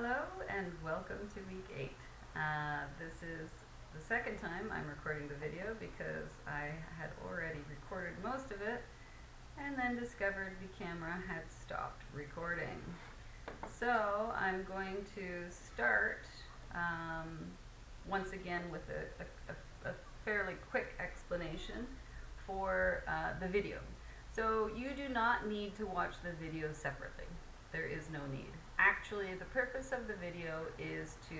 Hello and welcome to week 8. This is the second time I'm recording the video because I had already recorded most of it and then discovered the camera had stopped recording. So I'm going to start once again with a fairly quick explanation for the video. So you do not need to watch the video separately. There is no need. Actually, the purpose of the video is to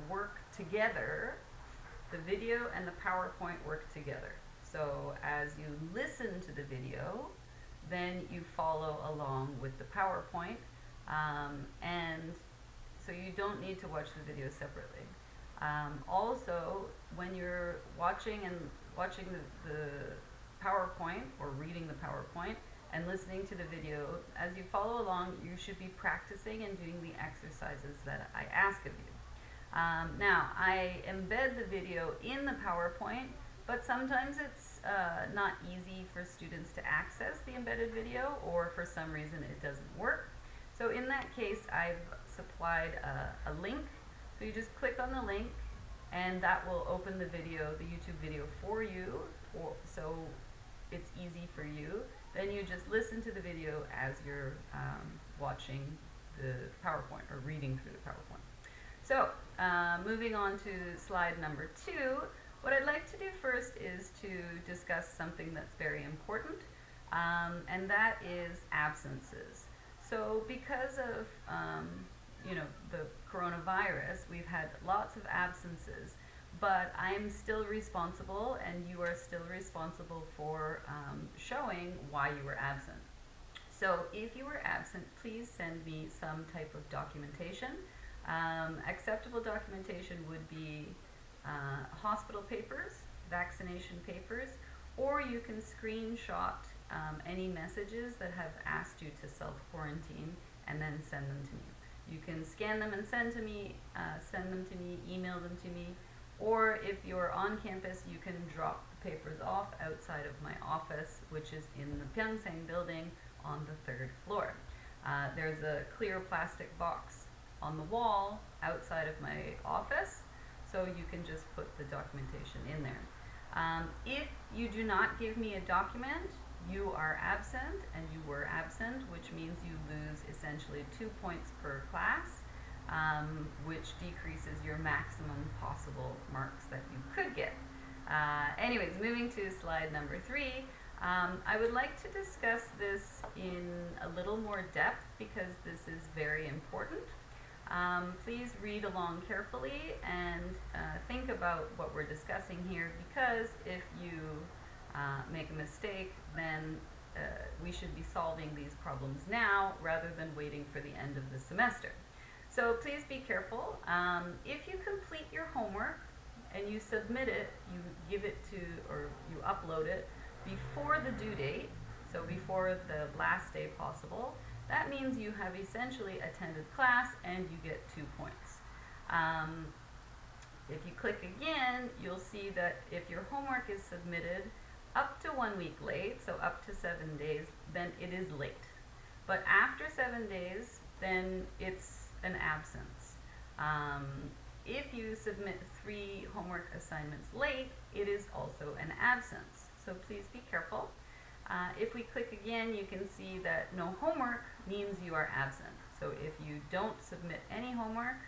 work together. The video and the PowerPoint work together. So as you listen to the video, then you follow along with the PowerPoint, and so you don't need to watch the video separately. Also, when you're watching the PowerPoint or reading the PowerPoint and listening to the video, as you follow along, you should be practicing and doing the exercises that I ask of you. Now, I embed the video in the PowerPoint, but sometimes it's not easy for students to access the embedded video, or for some reason it doesn't work. So in that case, I've supplied a link. So you just click on the link, and that will open the video, the YouTube video for you, so it's easy for you. Then you just listen to the video as you're watching the PowerPoint or reading through the PowerPoint. So moving on to slide number 2, what I'd like to do first is to discuss something that's very important, and that is absences. So because of the coronavirus, we've had lots of absences, but I am still responsible, and you are still responsible for showing why you were absent. So if you were absent, please send me some type of documentation. Acceptable documentation would be hospital papers, vaccination papers, or you can screenshot any messages that have asked you to self-quarantine and then send them to me. You can scan them and send them to me, email them to me, or if you're on campus, you can drop the papers off outside of my office, which is in the Pyeongsaeng building on the 3rd floor. There's a clear plastic box on the wall outside of my office, so you can just put the documentation in there. If you do not give me a document, you are absent, and you were absent, which means you lose essentially 2 points per class, which decreases your maximum possible marks that you could get. Anyways, moving to slide number 3, I would like to discuss this in a little more depth because this is very important. Please read along carefully and think about what we're discussing here, because if you make a mistake, then we should be solving these problems now rather than waiting for the end of the semester. So please be careful. If you complete your homework and you submit it, you give it to, or you upload it before the due date, so before the last day possible, that means you have essentially attended class and you get 2 points. If you click again, you'll see that if your homework is submitted up to 1 week late, so up to 7 days, then it is late. But after 7 days, then it's an absence. If you submit 3 homework assignments late, it is also an absence. So please be careful. If we click again, you can see that no homework means you are absent. So if you don't submit any homework,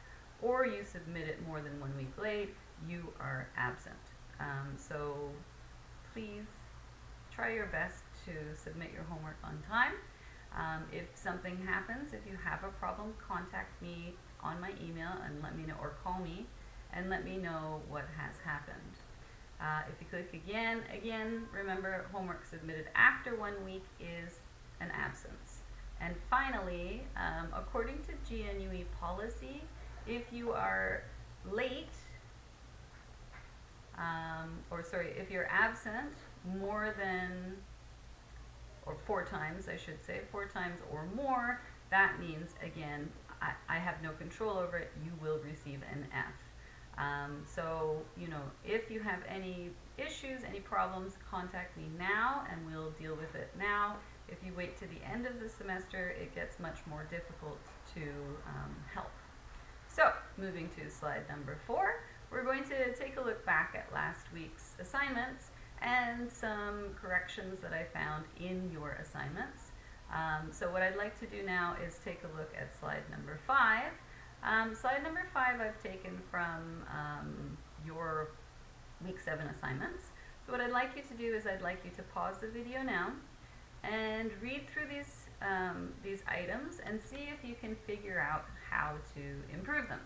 or you submit it more than 1 week late, you are absent. So please try your best to submit your homework on time. If something happens, if you have a problem, contact me on my email and let me know, or call me and let me know what has happened. If you click again, remember, homework submitted after 1 week is an absence. And finally, according to GNUE policy, if you are late, if you're absent more than, or 4 times, I should say, 4 times or more, that means, again, I have no control over it, you will receive an F. So, if you have any issues, any problems, contact me now and we'll deal with it now. If you wait to the end of the semester, it gets much more difficult to help. So, moving to slide number 4, we're going to take a look back at last week's assignments and some corrections that I found in your assignments. So what I'd like to do now is take a look at slide number 5. Slide number 5 I've taken from your week 7 assignments. So what I'd like you to do is I'd like you to pause the video now and read through these items and see if you can figure out how to improve them.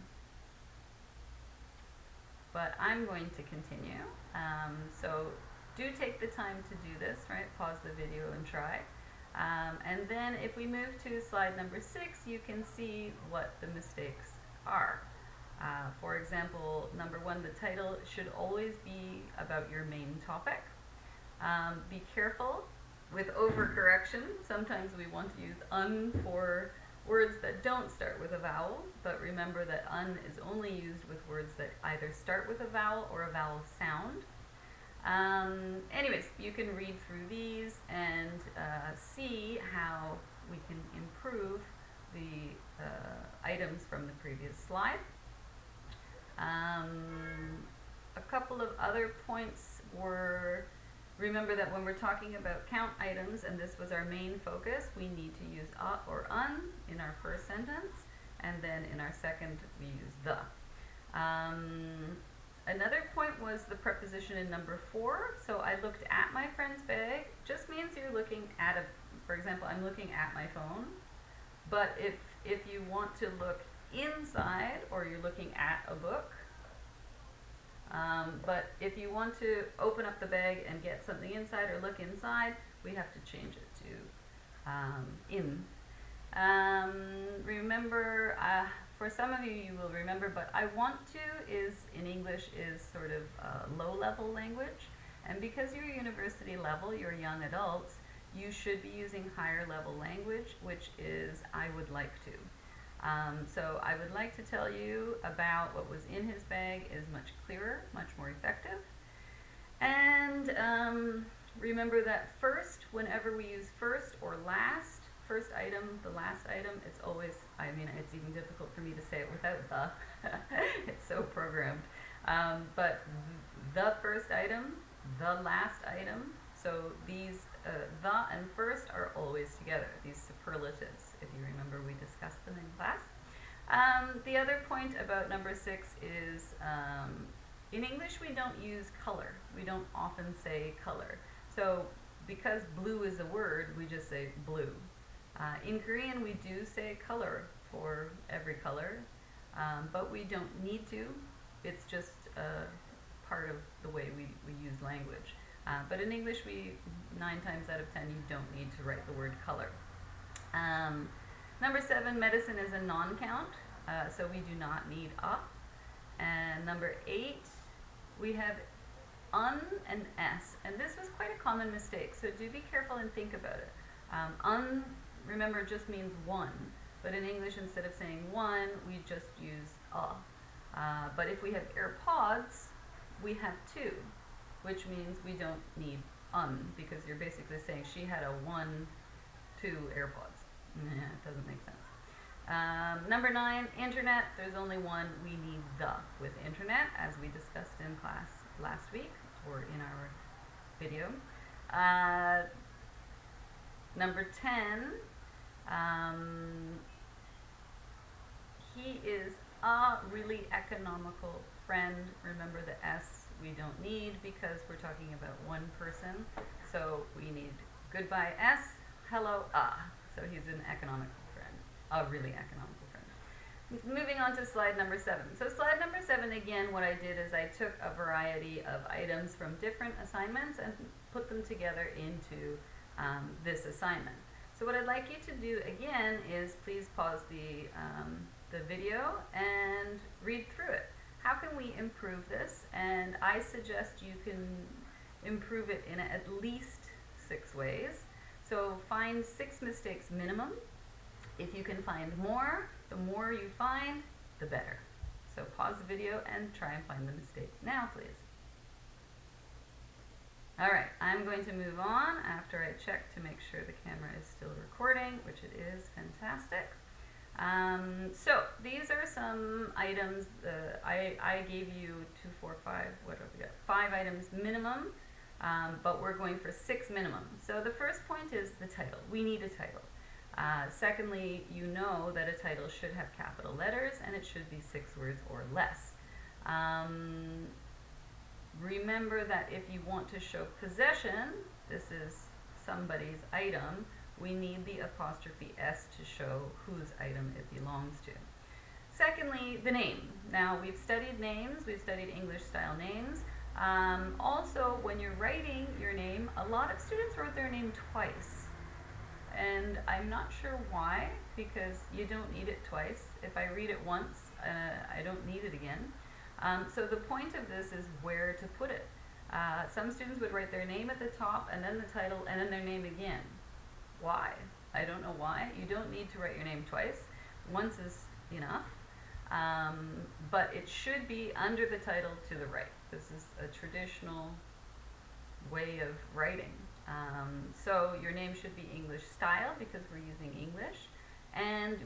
But I'm going to continue. So do take the time to do this, right? Pause the video and try. And then if we move to slide number 6, you can see what the mistakes are. For example, number 1, the title should always be about your main topic. Be careful with overcorrection. Sometimes we want to use un for words that don't start with a vowel, but remember that un is only used with words that either start with a vowel or a vowel sound. Anyways, you can read through these and see how we can improve the items from the previous slide. A couple of other points were, remember that when we're talking about count items, and this was our main focus, we need to use a or un in our first sentence, and then in our second we use the. Another point was the preposition in number 4. So I looked at my friend's bag. Just means you're looking at for example, I'm looking at my phone. But if you want to look inside, or you're looking at a book, but if you want to open up the bag and get something inside or look inside, we have to change it to in. Remember, for some of you, you will remember, but I want to is in English is sort of low-level language. And because you're university level, you're young adults, you should be using higher level language, which is I would like to. So I would like to tell you about what was in his bag is much clearer, much more effective. And remember that first, whenever we use first or last, first item, the last item, it's always, I mean, it's even difficult for me to say it without the, it's so programmed. But the first item, the last item, so these, the and first are always together, these superlatives. If you remember, we discussed them in class. The other point about number 6 is, in English we don't use color. We don't often say color. So because blue is a word, we just say blue. In Korean we do say color for every color, but we don't need to. It's just part of the way we use language. But in English, 9 times out of 10, you don't need to write the word color. Number 7, medicine is a non-count, so we do not need a. And number 8, we have un and s, and this was quite a common mistake, so do be careful and think about it. Un, remember, just means one, but in English, instead of saying one, we just use a. But if we have AirPods, we have 2. Which means we don't need un, because you're basically saying she had a 1, 2 AirPods. Nah, it doesn't make sense. Number 9, internet. There's only one. We need the with internet, as we discussed in class last week, or in our video. Number 10, he is a really economical friend. Remember the S we don't need because we're talking about one person. So we need goodbye S, hello So he's an economical friend, a really economical friend. Moving on to slide number 7. So slide number 7, again, what I did is I took a variety of items from different assignments and put them together into this assignment. So what I'd like you to do again is please pause the video and read through it. How can we improve this? And I suggest you can improve it in at least 6 ways. So find 6 mistakes minimum. If you can find more, the more you find, the better. So pause the video and try and find the mistakes now, please. All right, I'm going to move on after I check to make sure the camera is still recording, which it is. Fantastic. So these are some items. I gave you 2, 4, 5. What have we got? 5 items minimum, but we're going for 6 minimum. So the first point is the title. We need a title. Secondly, you know that a title should have capital letters and it should be 6 words or less. Remember that if you want to show possession, this is somebody's item, we need the apostrophe S to show whose item it belongs to. Secondly, the name. Now, we've studied names, we've studied English style names. Also, when you're writing your name, a lot of students wrote their name twice. And I'm not sure why, because you don't need it twice. If I read it once, I don't need it again. So the point of this is where to put it. Some students would write their name at the top and then the title and then their name again. Why? I don't know why. You don't need to write your name twice. Once is enough. But it should be under the title to the right. This is a traditional way of writing. So your name should be English style because we're using English. And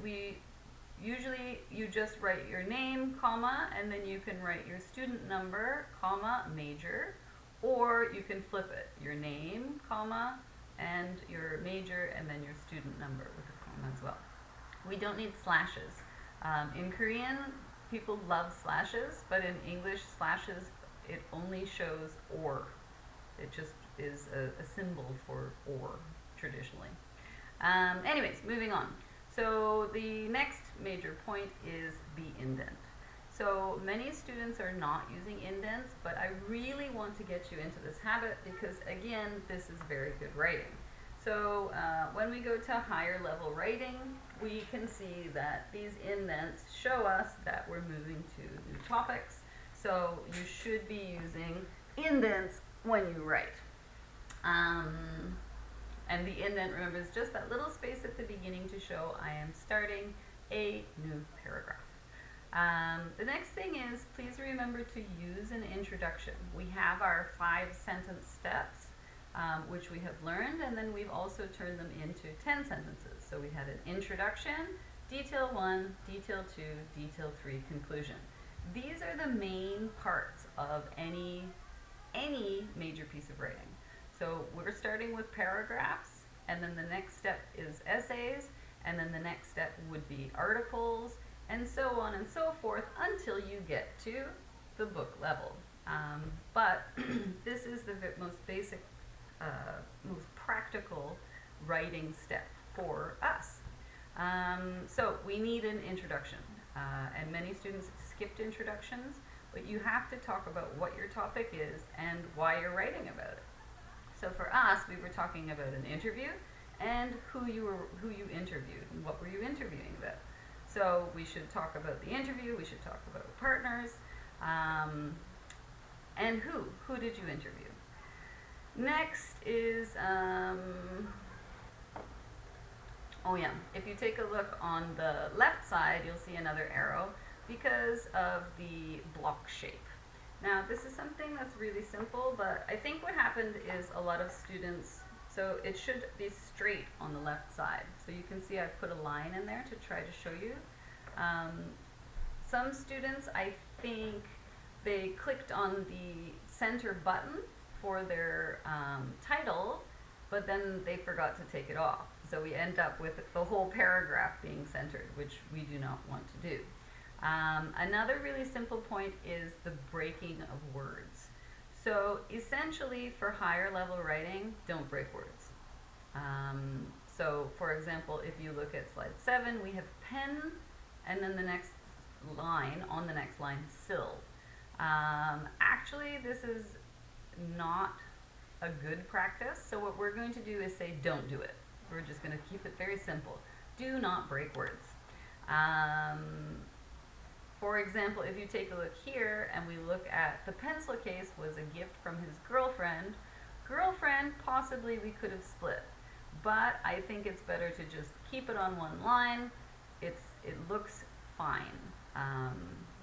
usually you just write your name, comma, and then you can write your student number, comma, major, or you can flip it. Your name, comma, and your major, and then your student number with a comma as well. We don't need slashes. In Korean, people love slashes, but in English, slashes, it only shows or. It just is a symbol for or, traditionally. Anyways, moving on. So the next major point is the indent. So many students are not using indents, but I really want to get you into this habit because, again, this is very good writing. So when we go to higher level writing, we can see that these indents show us that we're moving to new topics. So you should be using indents when you write. And the indent, remember, is just that little space at the beginning to show I am starting a new paragraph. The next thing is, please remember to use an introduction. We have our 5 sentence steps, which we have learned, and then we've also turned them into 10 sentences. So we had an introduction, detail 1, detail 2, detail 3, conclusion. These are the main parts of any major piece of writing. So we're starting with paragraphs, and then the next step is essays, and then the next step would be articles, and so on and so forth until you get to the book level. But this is the most basic, most practical writing step for us. So we need an introduction, and many students skipped introductions, but you have to talk about what your topic is and why you're writing about it. So for us, we were talking about an interview and who you interviewed and what were you interviewing about. So we should talk about the interview, we should talk about partners, and who did you interview. Next is, oh yeah, if you take a look on the left side, you'll see another arrow because of the block shape. Now, this is something that's really simple, but I think what happened is a lot of students, so it should be straight on the left side. So you can see I've put a line in there to try to show you. Some students, I think they clicked on the center button for their title, but then they forgot to take it off. So we end up with the whole paragraph being centered, which we do not want to do. Another really simple point is the breaking of words. So essentially for higher level writing, don't break words. So for example, if you look at slide 7, we have pen, and then the next line, on the next line, sill. Actually, this is not a good practice, so what we're going to do is say don't do it. We're just going to keep it very simple. Do not break words. For example, if you take a look here and we look at the pencil case was a gift from his girlfriend. Girlfriend, possibly we could have split, but I think it's better to just keep it on one line. It looks fine.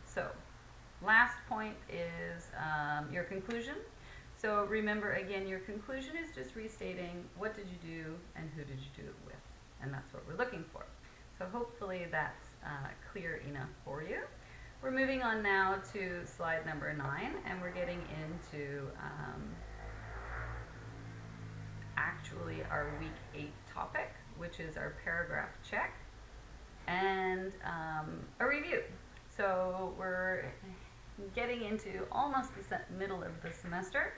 So last point is your conclusion. So remember, again, your conclusion is just restating what did you do and who did you do it with, and that's what we're looking for. So hopefully that's clear enough for you. We're moving on now to slide number 9, and we're getting into actually our week 8 topic, which is our paragraph check and a review. So we're getting into almost the middle of the semester.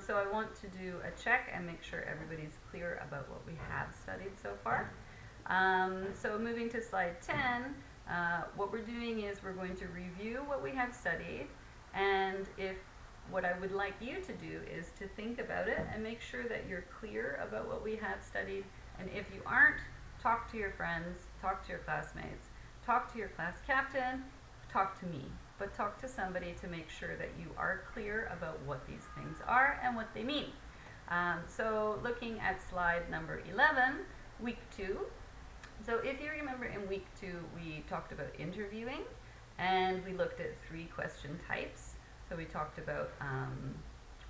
So I want to do a check and make sure everybody's clear about what we have studied so far. So moving to slide 10, what we're doing is we're going to review what we have studied, and what I would like you to do is to think about it and make sure that you're clear about what we have studied. And if you aren't, talk to your friends, talk to your classmates, talk to your class captain, talk to me, but talk to somebody to make sure that you are clear about what these things are and what they mean. So looking at slide number 11, week 2. So if you remember, in week 2 we talked about interviewing, and we looked at 3 question types. So we talked about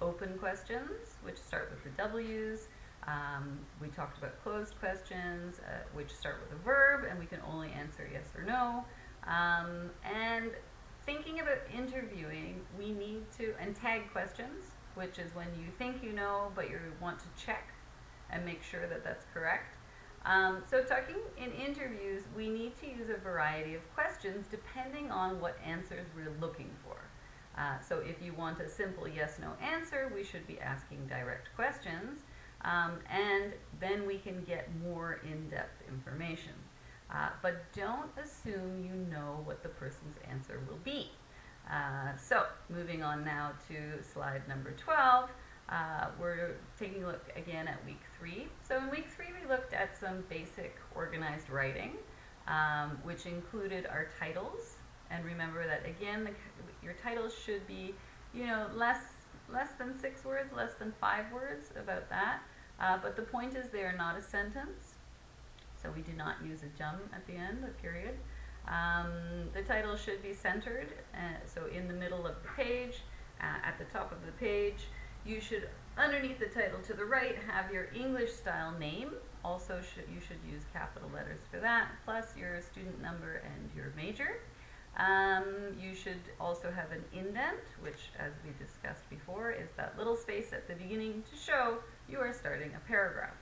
open questions, which start with the W's. We talked about closed questions, which start with a verb, and we can only answer yes or no. And thinking about interviewing, we need to, and tag questions, which is when you think you know, but you want to check and make sure that that's correct. So talking in interviews, we need to use a variety of questions depending on what answers we're looking for. So if you want a simple yes-no answer, we should be asking direct questions, and then we can get more in-depth information. But don't assume you know what the person's answer will be. So moving on now to slide number 12, we're taking a look again at week 3. So in week 3 we looked at some basic organized writing, which included our titles. And remember that again, your titles should be, less than 6 words, less than 5 words, about that. But the point is they are not a sentence. So we do not use a jum at the end, a period. The title should be centered, so in the middle of the page, at the top of the page. You should, underneath the title to the right, have your English style name. Also, you should use capital letters for that, plus your student number and your major. You should also have an indent, which, as we discussed before, is that little space at the beginning to show you are starting a paragraph.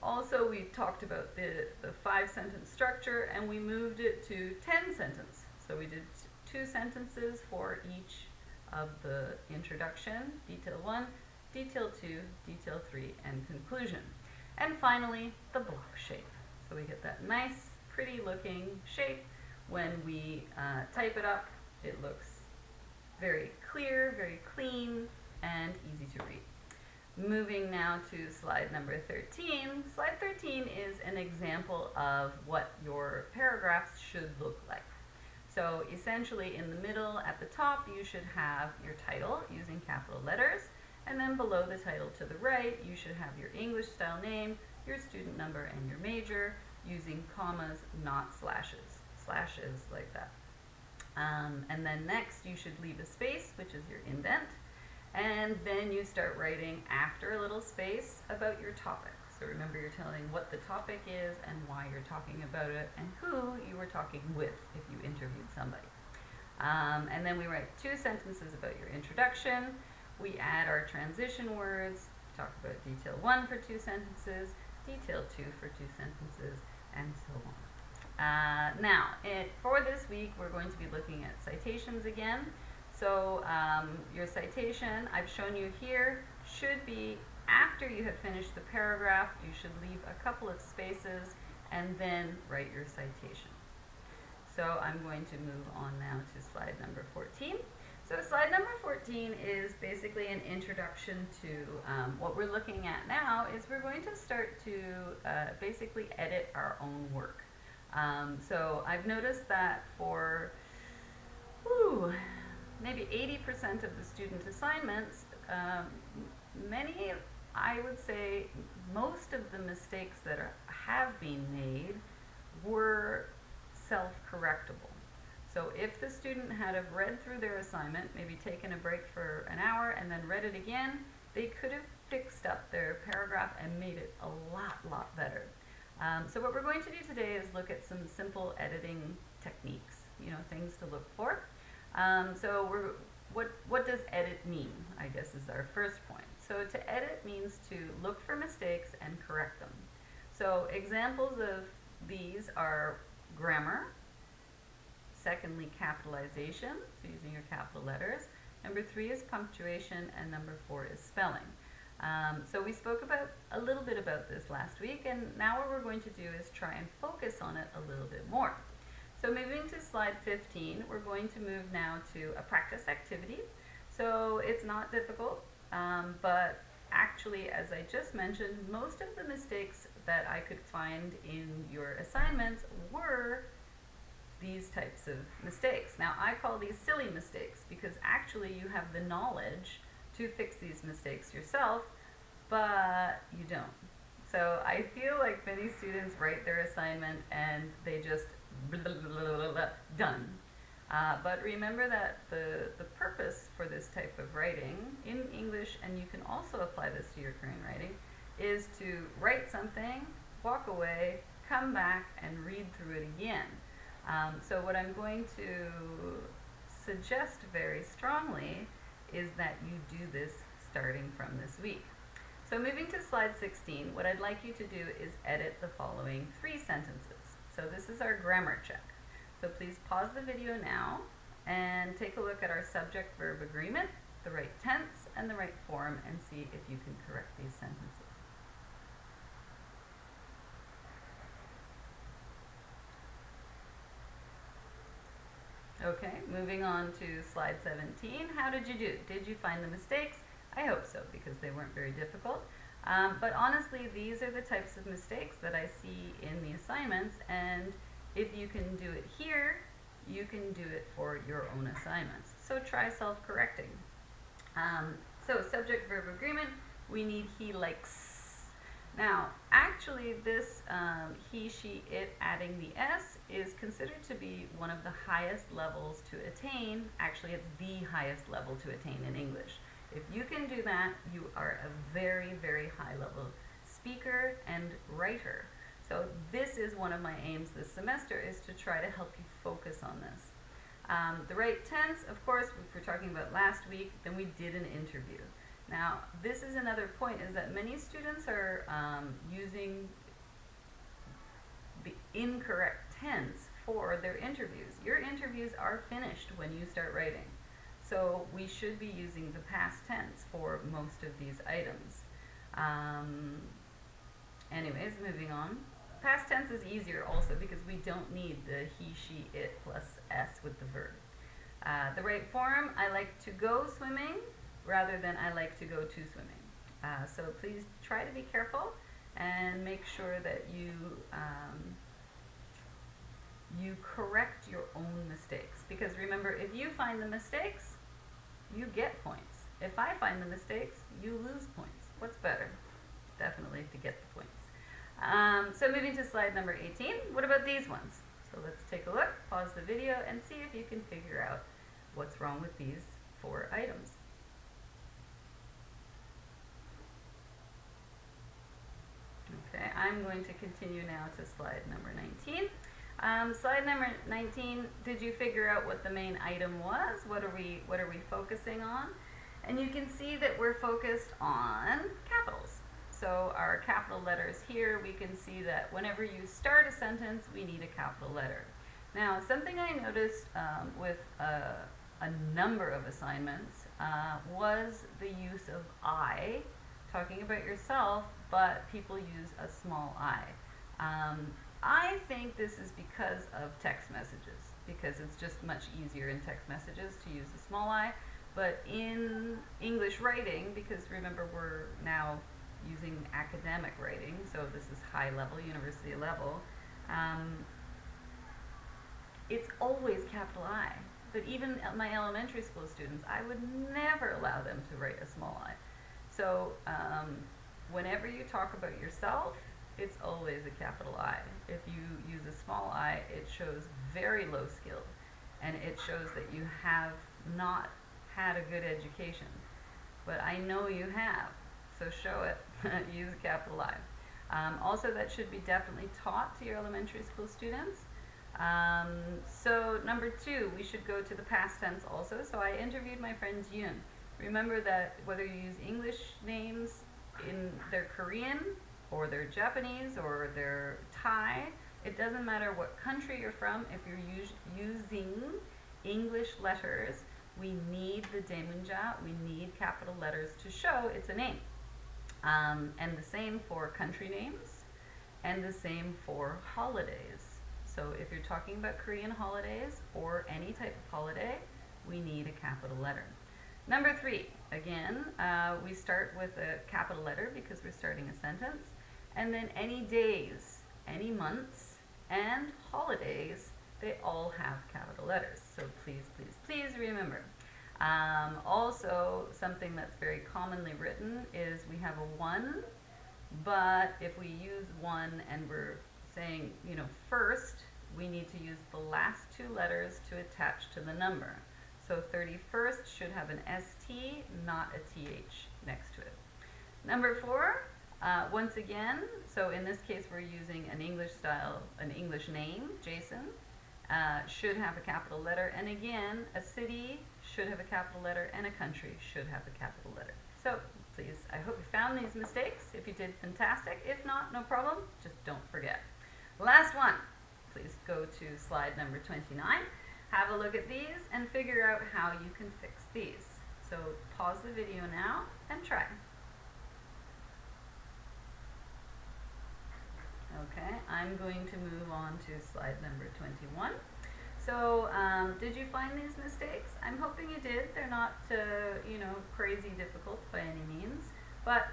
Also, we talked about the 5-sentence structure, and we moved it to 10 sentences. So we did 2 sentences for each of the introduction, detail 1, detail 2, detail 3, and conclusion. And finally, the block shape. So we get that nice, pretty looking shape. When we type it up, it looks very clear, very clean, and easy to read. Moving now to slide number 13. Slide 13 is an example of what your paragraphs should look like. So essentially in the middle at the top you should have your title using capital letters, and then below the title to the right you should have your English style name, your student number, and your major using commas, not slashes. Slashes like that. And then next you should leave a space, which is your indent. And then you start writing after a little space about your topic. So remember, you're telling what the topic is and why you're talking about it and who you were talking with if you interviewed somebody. And then we write 2 sentences about your introduction. We add our transition words, talk about detail 1 for 2 sentences, detail 2 for 2 sentences, and so on. Now, for this week, we're going to be looking at citations again. So your citation, I've shown you here, should be after you have finished the paragraph. You should leave a couple of spaces and then write your citation. So I'm going to move on now to slide number 14. So slide number 14 is basically an introduction to what we're looking at now. Is we're going to start to basically edit our own work. So I've noticed that for maybe 80% of the student assignments, I would say most of the mistakes that have been made were self-correctable. So if the student had have read through their assignment, maybe taken a break for an hour and then read it again, they could have fixed up their paragraph and made it a lot better. So what we're going to do today is look at some simple editing techniques, things to look for. What does edit mean, I guess is our first point. So to edit means to look for mistakes and correct them. So examples of these are grammar, secondly capitalization, so using your capital letters, number 3 is punctuation, and number 4 is spelling. So we spoke a little bit about this last week, and now what we're going to do is try and focus on it a little bit more. So moving to slide 15, we're going to move now to a practice activity. So it's not difficult, but actually, as I just mentioned, most of the mistakes that I could find in your assignments were these types of mistakes. Now, I call these silly mistakes because actually you have the knowledge to fix these mistakes yourself, but you don't. So I feel like many students write their assignment and they just blah, blah, blah, blah, blah, done. But remember that the purpose for this type of writing in English, and you can also apply this to your Korean writing, is to write something, walk away, come back, and read through it again. So what I'm going to suggest very strongly is that you do this starting from this week. So moving to slide 16, what I'd like you to do is edit the following 3 sentences. So this is our grammar check. So please pause the video now and take a look at our subject-verb agreement, the right tense, and the right form, and see if you can correct these sentences. Okay, moving on to slide 17. How did you do? Did you find the mistakes? I hope so, because they weren't very difficult. But honestly, these are the types of mistakes that I see in the assignments, and if you can do it here, you can do it for your own assignments. So try self-correcting. So subject-verb agreement, we need he likes. Now, actually this he, she, it, adding the S is considered to be one of the highest levels to attain. Actually, it's the highest level to attain in English. If you can do that, you are a very, very high level speaker and writer. So this is one of my aims this semester, is to try to help you focus on this. The right tense, of course, if we're talking about last week, then we did an interview. Now, this is another point, is that many students are using the incorrect tense for their interviews. Your interviews are finished when you start writing. So we should be using the past tense for most of these items. Anyways, moving on. Past tense is easier also because we don't need the he, she, it plus S with the verb. The right form, I like to go swimming rather than I like to go to swimming. So please try to be careful and make sure that you correct your own mistakes. Because remember, if you find the mistakes, you get points. If I find the mistakes, you lose points. What's better? Definitely to get the points. So moving to slide number 18, what about these ones? So let's take a look, pause the video, and see if you can figure out what's wrong with these 4 items. Okay, I'm going to continue now to slide number 19. Slide number 19, did you figure out what the main item was? What are we focusing on? And you can see that we're focused on capitals. So our capital letters here, we can see that whenever you start a sentence, we need a capital letter. Now, something I noticed with a number of assignments was the use of I, talking about yourself, but people use a small I. I think this is because of text messages, because it's just much easier in text messages to use a small I. But in English writing, because remember we're now using academic writing, so this is high level, university level, it's always capital I. But even my elementary school students, I would never allow them to write a small I. So whenever you talk about yourself, it's always a capital I. If you use a small I, it shows very low skill, and it shows that you have not had a good education. But I know you have, so show it. Use a capital I. Also, that should be definitely taught to your elementary school students. So number 2, we should go to the past tense also. So I interviewed my friend Yoon. Remember that whether you use English names in their Korean or their Japanese or their Thai, it doesn't matter what country you're from. If you're using English letters, we need the daemunja, we need capital letters to show it's a name. And the same for country names, and the same for holidays. So if you're talking about Korean holidays or any type of holiday, we need a capital letter. Number 3, again, we start with a capital letter because we're starting a sentence. And then any days, any months, and holidays, they all have capital letters. So please, please, please remember. Also, something that's very commonly written is we have a 1, but if we use 1 and we're saying, first, we need to use the last 2 letters to attach to the number. So 31st should have an ST, not a TH next to it. Number 4, once again, so in this case we're using an English name, Jason, should have a capital letter. And again, a city should have a capital letter and a country should have a capital letter. So please, I hope you found these mistakes. If you did, fantastic. If not, no problem. Just don't forget. Last one. Please go to slide number 29. Have a look at these and figure out how you can fix these. So pause the video now and try. Okay, I'm going to move on to slide number 21. So did you find these mistakes? I'm hoping you did. They're not, crazy difficult by any means, but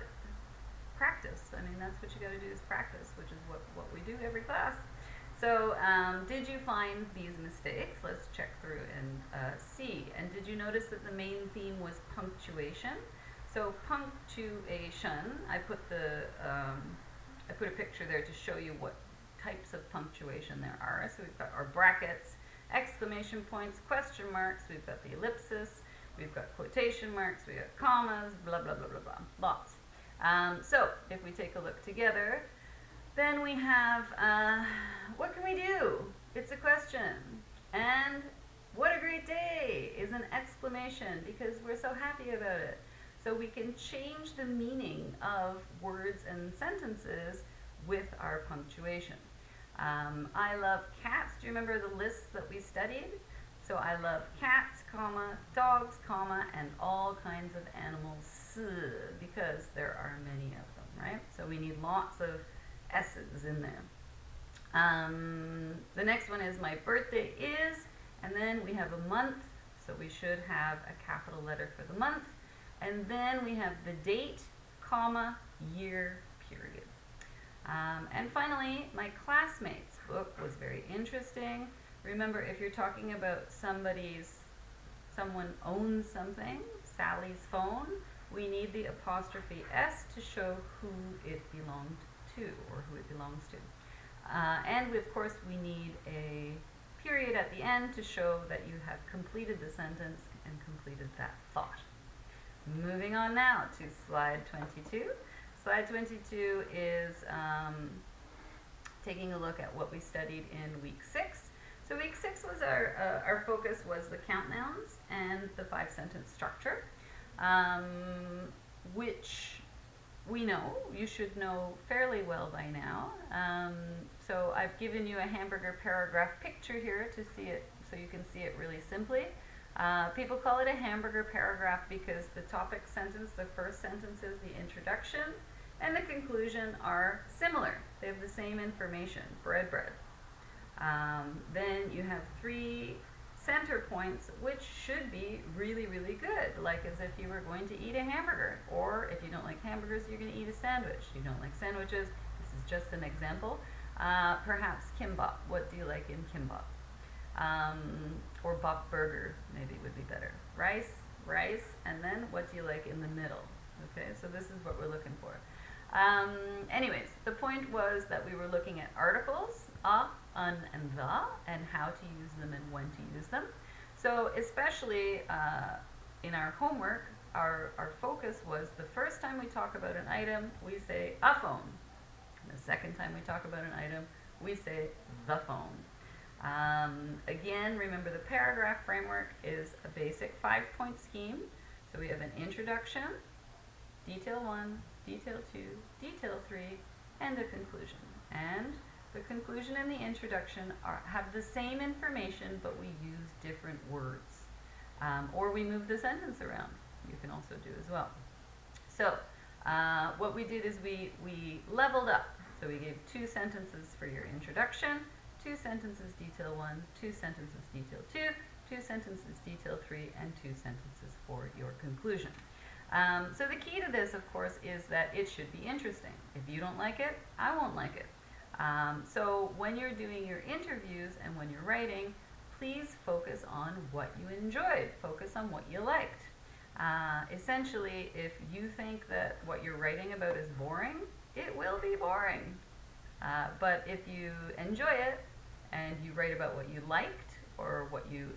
practice. I mean, that's what you got to do is practice, which is what we do every class. So did you find these mistakes? Let's check through and see. And did you notice that the main theme was punctuation? So punctuation, I put a picture there to show you what types of punctuation there are. So we've got our brackets, exclamation points, question marks, we've got the ellipsis, we've got quotation marks, we've got commas, blah, blah, blah, blah, blah, lots. So if we take a look together, then we have, what can we do? It's a question. And what a great day is an exclamation because we're so happy about it. So we can change the meaning of words and sentences with our punctuation. I love cats. Do you remember the lists that we studied? So I love cats, comma, dogs, comma, and all kinds of animals, because there are many of them, right? So we need lots of S's in there. The next one is my birthday is, and then we have a month, so we should have a capital letter for the month. And then we have the date, comma, year, period. And finally, my classmates book was very interesting. Remember, if you're talking about someone owns something, Sally's phone, we need the apostrophe S to show who it belonged to or who it belongs to. And of course, we need a period at the end to show that you have completed the sentence and completed that thought. Moving on now to slide 22. Slide 22 is taking a look at what we studied in week 6. So week 6 was our focus was the count nouns and the 5-sentence structure, which we know, you should know fairly well by now. So I've given you a hamburger paragraph picture here to see it, so you can see it really simply. People call it a hamburger paragraph because the topic sentence, the first sentence is the introduction, and the conclusion are similar. They have the same information, bread. Then you have 3 center points, which should be really, really good, like as if you were going to eat a hamburger, or if you don't like hamburgers, you're going to eat a sandwich. You don't like sandwiches, this is just an example. Perhaps kimbap, what do you like in kimbap? Or bok burger, maybe would be better. Rice, and then what do you like in the middle? Okay, so this is what we're looking for. Anyways, the point was that we were looking at articles, a, un, and the, and how to use them and when to use them. So especially in our homework, our focus was the first time we talk about an item, we say a phone. The second time we talk about an item, we say the phone. Again, remember the paragraph framework is a basic 5-point scheme. So we have an introduction, detail 1, detail 2, detail 3, and a conclusion. And the conclusion and the introduction have the same information, but we use different words. Or we move the sentence around. You can also do as well. So what we did is we leveled up. So we gave 2 sentences for your introduction, 2 sentences detail 1, 2 sentences detail 2, 2 sentences detail 3, and 2 sentences for your conclusion. So the key to this, of course, is that it should be interesting. If you don't like it, I won't like it. So when you're doing your interviews and when you're writing, please focus on what you enjoyed. Focus on what you liked. Essentially, if you think that what you're writing about is boring, it will be boring. But if you enjoy it and you write about what you liked or what you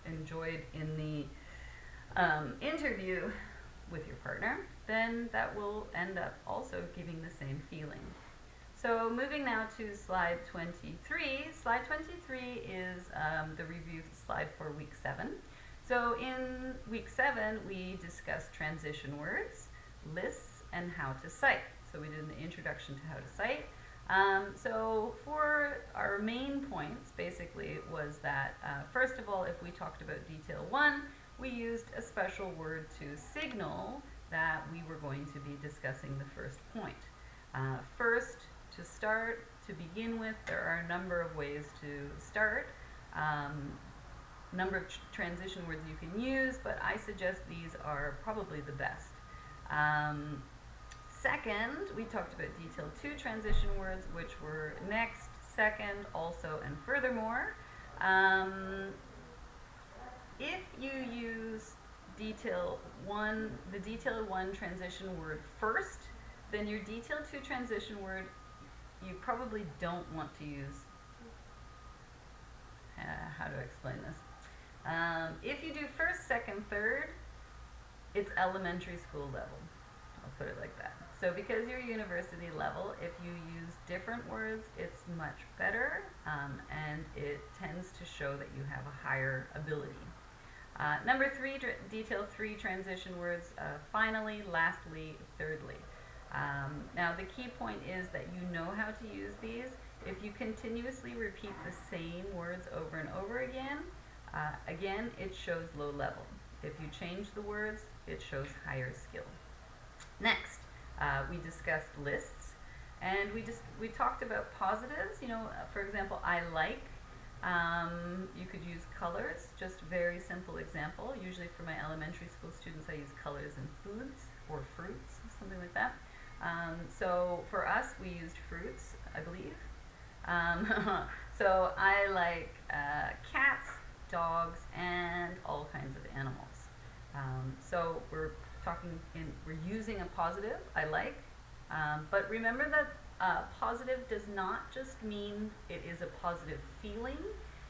enjoyed in the interview with your partner, then that will end up also giving the same feeling. So moving now to slide 23. Slide 23 is the review slide for week 7. So in week 7, we discussed transition words, lists, and how to cite. So we did an introduction to how to cite. So for our main points, basically, was that, first of all, if we talked about detail 1, we used a special word to signal that we were going to be discussing the first point. First, to start, to begin with, there are a number of ways to start. Number of transition words you can use, but I suggest these are probably the best. Second, we talked about detail 2 transition words, which were next, second, also, and furthermore. If you use detail 1, the detail 1 transition word first, then your detail 2 transition word you probably don't want to use. How to explain this? If you do first, second, third, it's elementary school level. I'll put it like that. So because you're university level, if you use different words, it's much better, and it tends to show that you have a higher ability. Number 3, detail 3 transition words, finally, lastly, thirdly. Now the key point is that you know how to use these. If you continuously repeat the same words over and over again, again, it shows low level. If you change the words, it shows higher skill. Next, we discussed lists, and we talked about positives. You know, for example, I like. You could use colors, just very simple example. Usually for my elementary school students, I use colors in foods or fruits, something like that. So for us, we used fruits, I believe. So I like cats, dogs, and all kinds of animals. So we're using a positive, I like, but remember that positive does not just mean it is a positive feeling.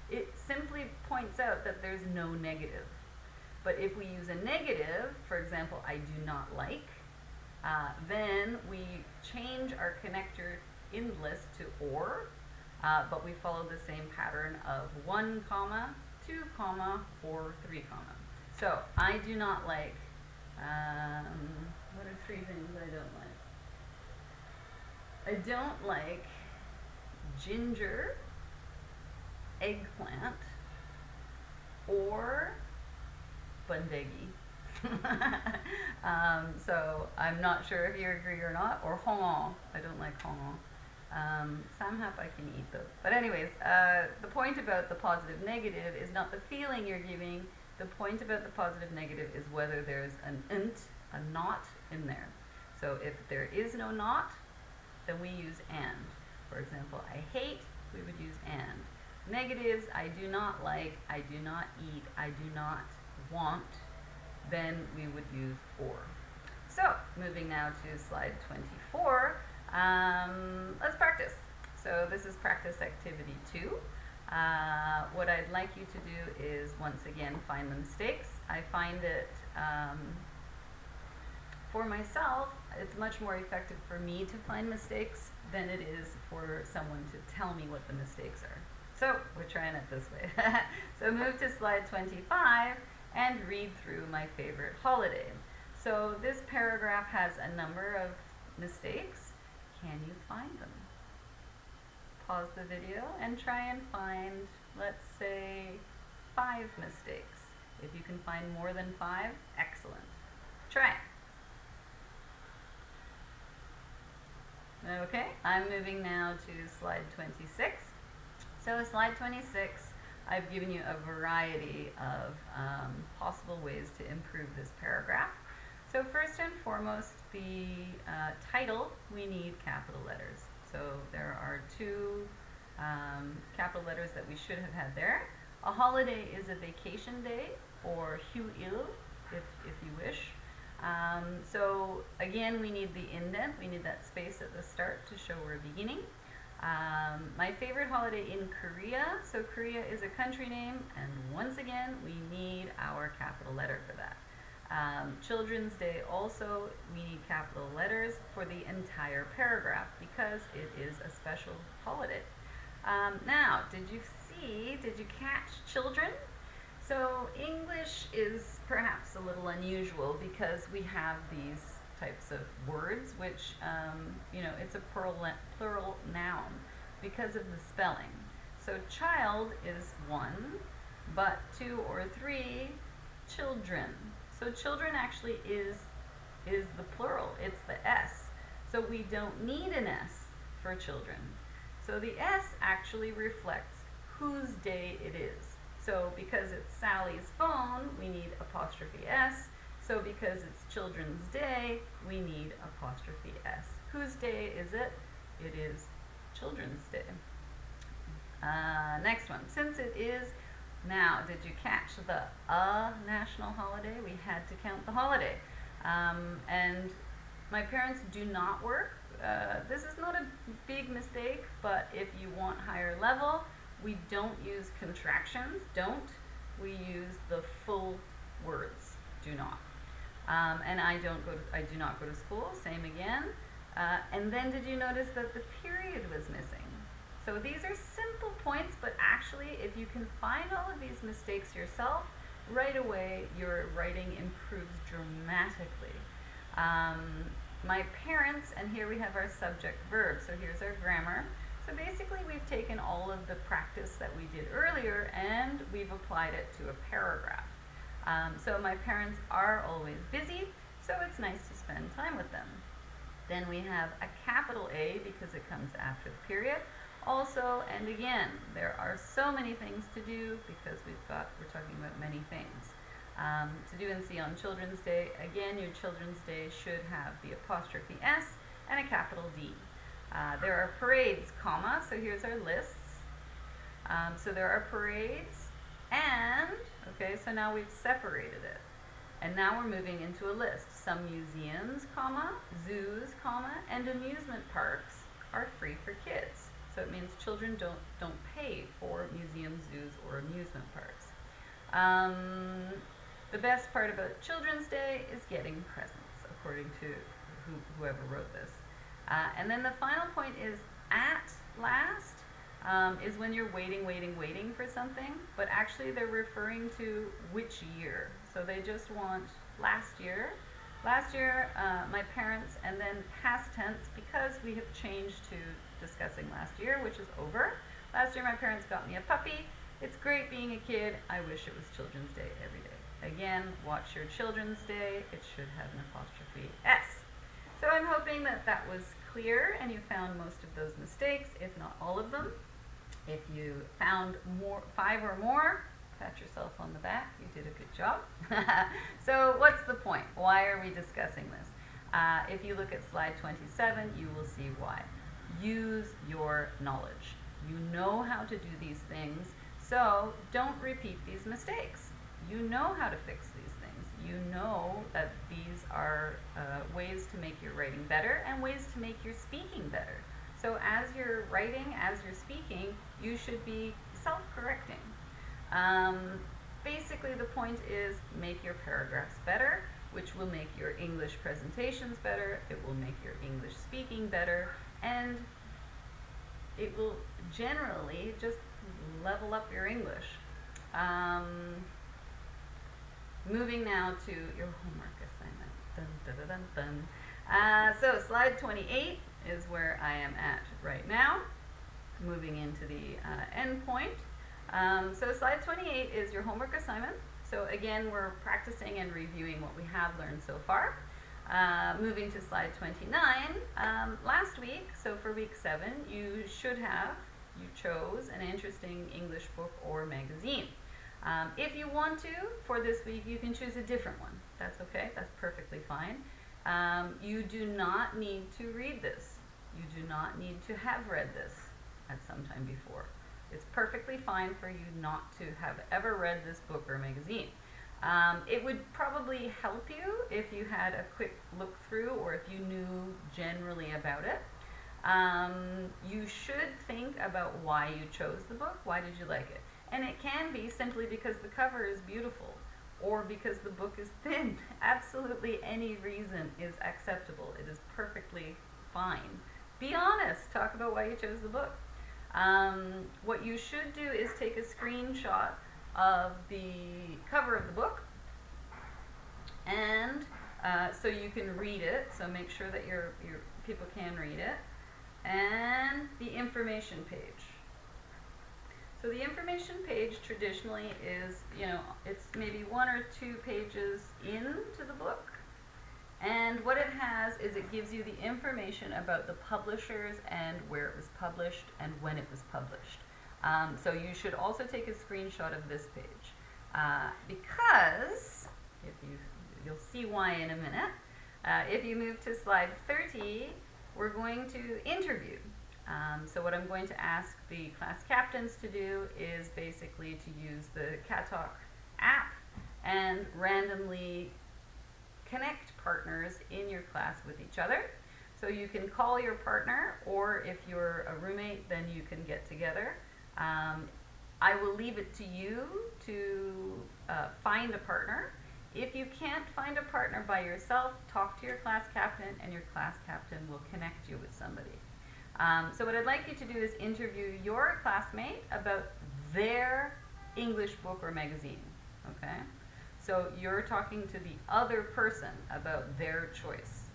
It simply points out that there's no negative. But if we use a negative, for example, I do not like, then we change our connector in the list to or, but we follow the same pattern of 1 comma, 2 comma, or 3 comma. So I do not like, what are 3 things I don't like? I don't like ginger, eggplant, or bandegi. So I'm not sure if you agree or not. Or hongo. I don't like hongo. Samhap I can eat though. But anyways, the point about the positive negative is not the feeling you're giving. The point about the positive negative is whether there's an int, a not in there. So if there is no not, then we use and. For example, I hate, we would use and. Negatives, I do not like, I do not eat, I do not want, then we would use or. So, moving now to slide 24, let's practice. So this is practice activity 2. What I'd like you to do is, once again, find the mistakes. I find it, For myself, it's much more effective for me to find mistakes than it is for someone to tell me what the mistakes are. So we're trying it this way. So move to slide 25 and read through my favorite holiday. So this paragraph has a number of mistakes. Can you find them? Pause the video and try and find, let's say, 5 mistakes. If you can find more than 5, excellent. Try it. Okay, I'm moving now to slide 26. So slide 26, I've given you a variety of possible ways to improve this paragraph. So first and foremost, the title, we need capital letters. So there are 2 capital letters that we should have had there. A holiday is a vacation day, or huil, if you wish. So again, we need the indent. We need that space at the start to show we're beginning. My favorite holiday in Korea. So Korea is a country name, and once again, we need our capital letter for that. Children's Day also, we need capital letters for the entire paragraph because it is a special holiday. Now, did you catch children? So English is perhaps a little unusual because we have these types of words which, it's a plural noun because of the spelling. So child is 1, but 2 or 3, children. So children actually is the plural, it's the S. So we don't need an S for children. So the S actually reflects whose day it is. So because it's Sally's phone, we need apostrophe S. So because it's Children's Day, we need apostrophe S. Whose day is it? It is Children's Day. Next one. Since it is, now, did you catch the national holiday? We had to count the holiday. And my parents do not work. This is not a big mistake, but if you want higher level, we don't use contractions, we use the full words, do not. And I do not go to school, same again. And then did you notice that the period was missing? So these are simple points, but actually if you can find all of these mistakes yourself, right away your writing improves dramatically. My parents, and here we have our subject verb, so here's our grammar. So basically we've taken all of the practice that we did earlier and we've applied it to a paragraph. So my parents are always busy, so it's nice to spend time with them. Then we have a capital A because it comes after the period. Also, and again, there are so many things to do because we're talking about many things. To do and see on Children's Day, again, your Children's Day should have the apostrophe S and a capital D. There are parades, comma, so here's our lists. So there are parades, and, okay, so now we've separated it. And now we're moving into a list. Some museums, comma, zoos, comma, and amusement parks are free for kids. So it means children don't pay for museums, zoos, or amusement parks. The best part about Children's Day is getting presents, according to whoever wrote this. And then the final point is at last is when you're waiting for something, but actually they're referring to which year. So they just want last year. Last year, my parents, and then past tense, because we have changed to discussing last year, which is over. Last year my parents got me a puppy. It's great being a kid. I wish it was Children's Day every day. Again, watch your Children's Day. It should have an apostrophe S. So I'm hoping that that was clear and you found most of those mistakes, if not all of them. If you found 5 or more, pat yourself on the back. You did a good job. So what's the point? Why are we discussing this? If you look at slide 27, you will see why. Use your knowledge. You know how to do these things, so don't repeat these mistakes. You know how to fix these things. You know that these are ways to make your writing better and ways to make your speaking better. So as you're writing, as you're speaking, you should be self-correcting. Basically, the point is make your paragraphs better. which will make your English presentations better, it will make your English speaking better, and it will generally just level up your English. Moving now to your homework assignment. Dun, dun, dun, dun, dun. So slide 28 is where I am at right now, moving into the end point. So slide 28 is your homework assignment. So again, we're practicing and reviewing what we have learned so far. Moving to slide 29, last week, so for week 7, you chose an interesting English book or magazine. If you want to, for this week, you can choose a different one. That's okay, that's perfectly fine. You do not need to read this. You do not need to have read this at some time before. It's perfectly fine for you not to have ever read this book or magazine. It would probably help you if you had a quick look through or if you knew generally about it. You should think about why you chose the book. Why did you like it? And it can be simply because the cover is beautiful or because the book is thin. Absolutely any reason is acceptable. It is perfectly fine. Be honest. Talk about why you chose the book. What you should do is take a screenshot of the cover of the book, and so you can read it. So make sure that your people can read it, and the information page. So the information page traditionally is, it's maybe 1 or 2 pages into the book. And what it has is it gives you the information about the publishers and where it was published and when it was published. So you should also take a screenshot of this page because, you'll see why in a minute. If you move to slide 30, we're going to interview. So what I'm going to ask the class captains to do is basically to use the Katalk app and randomly connect partners in your class with each other. So you can call your partner, or if you're a roommate, then you can get together. I will leave it to you to find a partner. If you can't find a partner by yourself, talk to your class captain, and your class captain will connect you with somebody. So what I'd like you to do is interview your classmate about their English book or magazine, okay? So you're talking to the other person about their choice.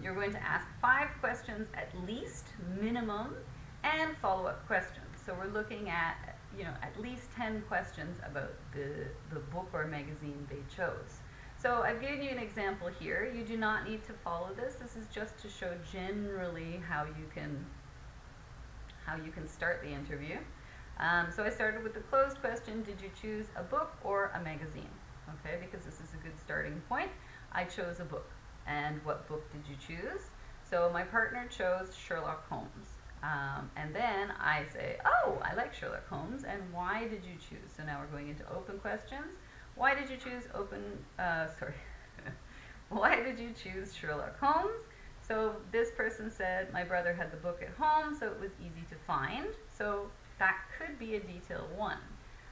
You're going to ask 5 questions at least, minimum, and follow-up questions. So we're looking at, at least 10 questions about the book or magazine they chose. So I've given you an example here. You do not need to follow this. This is just to show generally how you can start the interview. So I started with the closed question, did you choose a book or a magazine? Okay, because this is a good starting point. I chose a book. And what book did you choose? So my partner chose Sherlock Holmes. And then I say, oh, I like Sherlock Holmes, and why did you choose? So now we're going into open questions. Why did you choose why did you choose Sherlock Holmes? So this person said, my brother had the book at home, so it was easy to find. So that could be a detail 1.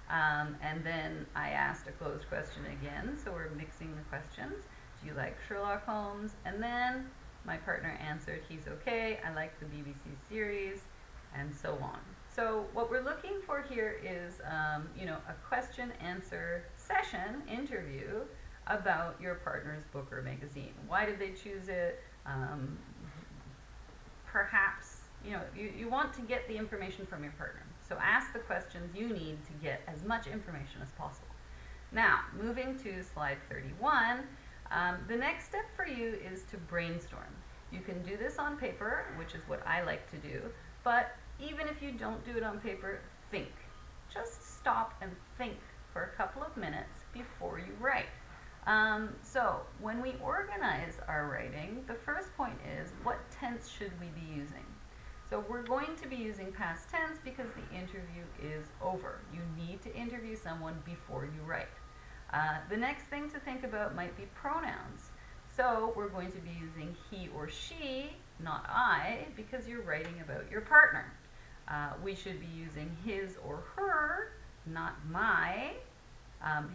And then I asked a closed question again, so we're mixing the questions. Do you like Sherlock Holmes? And then my partner answered, he's okay, I like the BBC series, and so on. So what we're looking for here is, a question-answer session, interview, about your partner's book or magazine. Why did they choose it? Perhaps, you want to get the information from your partner. So ask the questions you need to get as much information as possible. Now, moving to slide 31, the next step for you is to brainstorm. You can do this on paper, which is what I like to do, but even if you don't do it on paper, think. Just stop and think for a couple of minutes before you write. So when we organize our writing, the first point is, what tense should we be using? So we're going to be using past tense because the interview is over. You need to interview someone before you write. The next thing to think about might be pronouns. So we're going to be using he or she, not I, because you're writing about your partner. We should be using his or her, not my,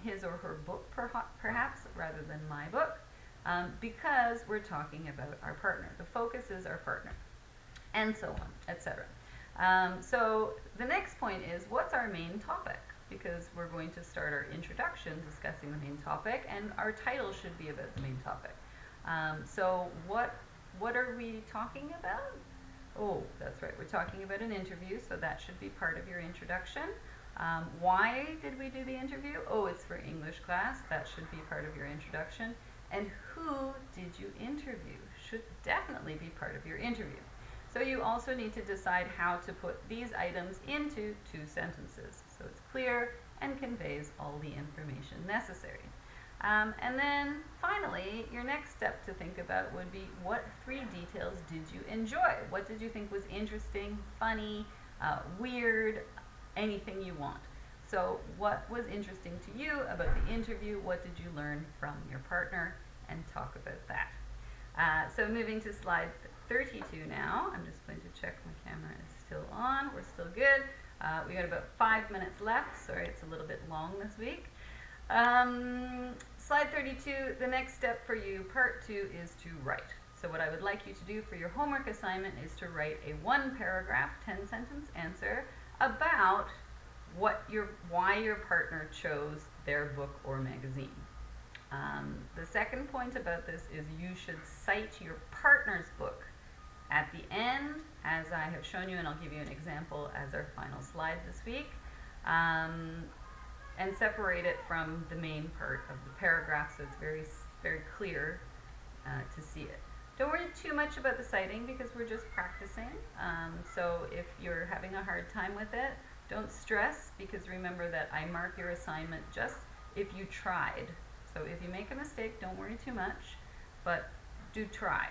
his or her book perhaps rather than my book, because we're talking about our partner. The focus is our partner, and so on, etc. So the next point is, what's our main topic? Because we're going to start our introduction discussing the main topic, and our title should be about the main topic. So what are we talking about? Oh, that's right, we're talking about an interview, so that should be part of your introduction. Why did we do the interview? Oh, it's for English class. That should be part of your introduction. And who did you interview? Should definitely be part of your interview. So you also need to decide how to put these items into 2 sentences, so it's clear and conveys all the information necessary. And then finally, your next step to think about would be, what 3 details did you enjoy? What did you think was interesting, funny, weird, anything you want? So what was interesting to you about the interview? What did you learn from your partner? And talk about that. So moving to slide 32 now. I'm just going to check my camera is still on. We're still good. We got about 5 minutes left. Sorry, it's a little bit long this week. Slide 32, the next step for you, part 2, is to write. So what I would like you to do for your homework assignment is to write a 1-paragraph, 10-sentence answer about why your partner chose their book or magazine. The second point about this is you should cite your partner's book at the end, as I have shown you, and I'll give you an example as our final slide this week, and separate it from the main part of the paragraph so it's very, very clear to see it. Don't worry too much about the citing because we're just practicing. So if you're having a hard time with it, don't stress, because remember that I mark your assignment just if you tried. So if you make a mistake, don't worry too much, but do try.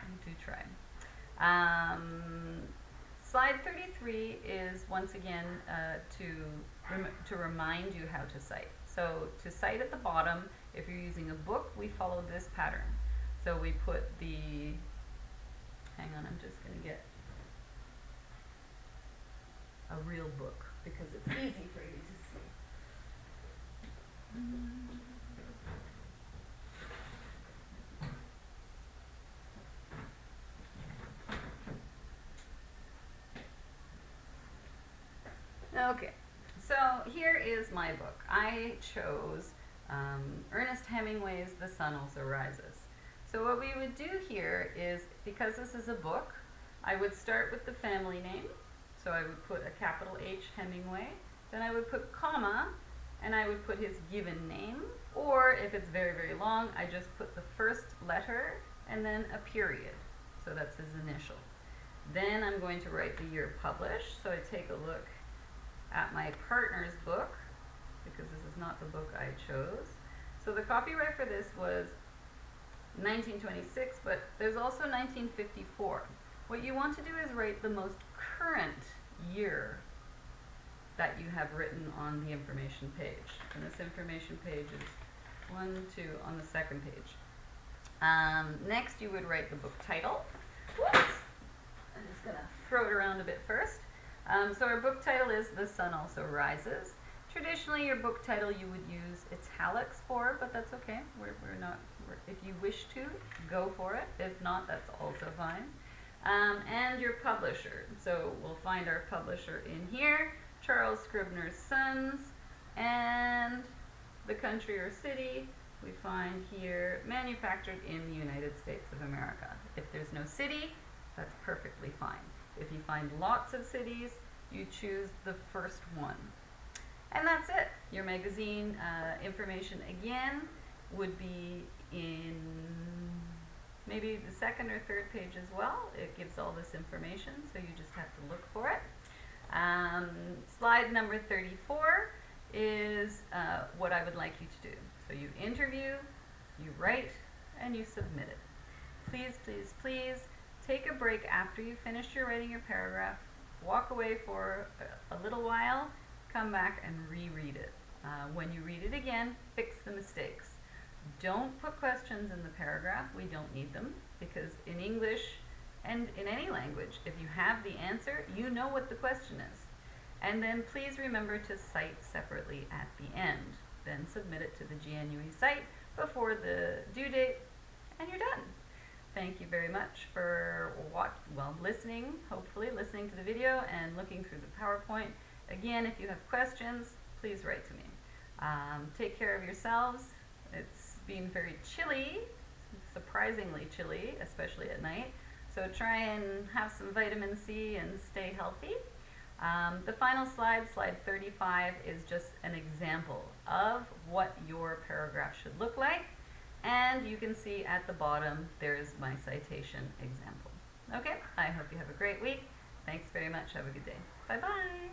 Slide 33 is once again to remind you how to cite. So to cite at the bottom, if you're using a book, we follow this pattern. So we put the, hang on, I'm just going to get a real book because it's easy for you to see. Okay, so here is my book. I chose Ernest Hemingway's The Sun Also Rises. So what we would do here is, because this is a book, I would start with the family name. So I would put a capital H, Hemingway. Then I would put comma, and I would put his given name. Or if it's very, very long, I just put the first letter and then a period. So that's his initial. Then I'm going to write the year published. So I take a look at my partner's book, because this is not the book I chose. So the copyright for this was 1926, but there's also 1954. What you want to do is write the most current year that you have written on the information page. And this information page is 1, 2 on the second page. Next, you would write the book title. Whoops! I'm just going to throw it around a bit first. So our book title is The Sun Also Rises. Traditionally, your book title you would use italics for, but that's okay. If you wish to, go for it. If not, that's also fine. And your publisher. So we'll find our publisher in here, Charles Scribner's Sons, and the country or city we find here, manufactured in the United States of America. If there's no city, that's perfectly fine. If you find lots of cities, you choose the first one. And that's it. Your magazine information again would be in maybe the second or third page as well. It gives all this information, so you just have to look for it. Slide number 34 is what I would like you to do. So you interview, you write, and you submit it. Please, please, please take a break after you finish writing your paragraph. Walk away for a little while, come back and reread it. When you read it again, fix the mistakes. Don't put questions in the paragraph. We don't need them, because in English and in any language, if you have the answer, you know what the question is. And then please remember to cite separately at the end. then submit it to the GNUE site before the due date, and you're done. Thank you very much for listening, hopefully listening to the video and looking through the PowerPoint. Again, if you have questions, please write to me. Take care of yourselves. It's been very chilly, surprisingly chilly, especially at night. So try and have some vitamin C and stay healthy. The final slide, slide 35, is just an example of what your paragraph should look like. And you can see at the bottom, there's my citation example. Okay, I hope you have a great week. Thanks very much. Have a good day. Bye-bye.